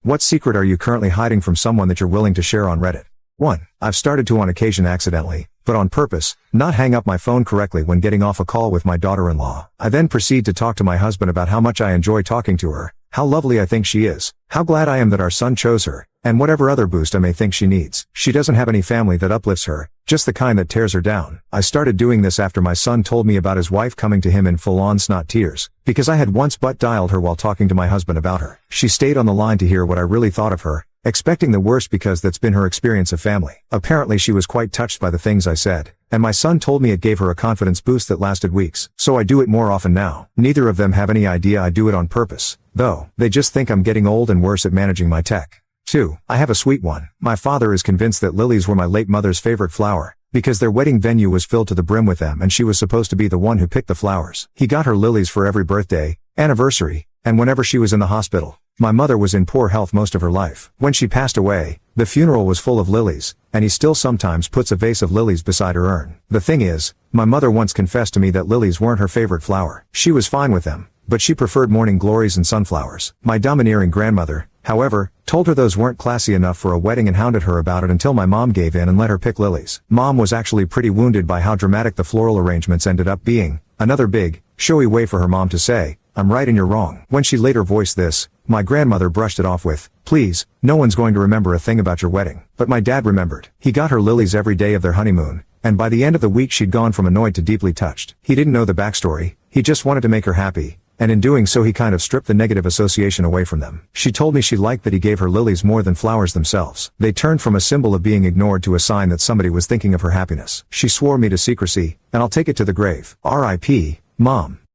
What secret are you currently hiding from someone that you're willing to share on Reddit? 1. I've started to on occasion accidentally, but on purpose, not hang up my phone correctly when getting off a call with my daughter-in-law. I then proceed to talk to my husband about how much I enjoy talking to her, how lovely I think she is, how glad I am that our son chose her, and whatever other boost I may think she needs. She doesn't have any family that uplifts her, just the kind that tears her down. I started doing this after my son told me about his wife coming to him in full-on snot tears, because I had once butt dialed her while talking to my husband about her. She stayed on the line to hear what I really thought of her, expecting the worst because that's been her experience of family. Apparently she was quite touched by the things I said, and my son told me it gave her a confidence boost that lasted weeks. So I do it more often now. Neither of them have any idea I do it on purpose, though. They just think I'm getting old and worse at managing my tech. 2. I have a sweet one. My father is convinced that lilies were my late mother's favorite flower, because their wedding venue was filled to the brim with them and she was supposed to be the one who picked the flowers. He got her lilies for every birthday, anniversary, and whenever she was in the hospital. My mother was in poor health most of her life. When she passed away, the funeral was full of lilies, and he still sometimes puts a vase of lilies beside her urn. The thing is, my mother once confessed to me that lilies weren't her favorite flower. She was fine with them, but she preferred morning glories and sunflowers. My domineering grandmother, however, told her those weren't classy enough for a wedding and hounded her about it until my mom gave in and let her pick lilies. Mom was actually pretty wounded by how dramatic the floral arrangements ended up being. Another big, showy way for her mom to say, "I'm right and you're wrong." When she later voiced this, my grandmother brushed it off with, "Please, no one's going to remember a thing about your wedding." But my dad remembered. He got her lilies every day of their honeymoon, and by the end of the week she'd gone from annoyed to deeply touched. He didn't know the backstory, he just wanted to make her happy, and in doing so he kind of stripped the negative association away from them. She told me she liked that he gave her lilies more than flowers themselves. They turned from a symbol of being ignored to a sign that somebody was thinking of her happiness. She swore me to secrecy, and I'll take it to the grave. R.I.P., Mom.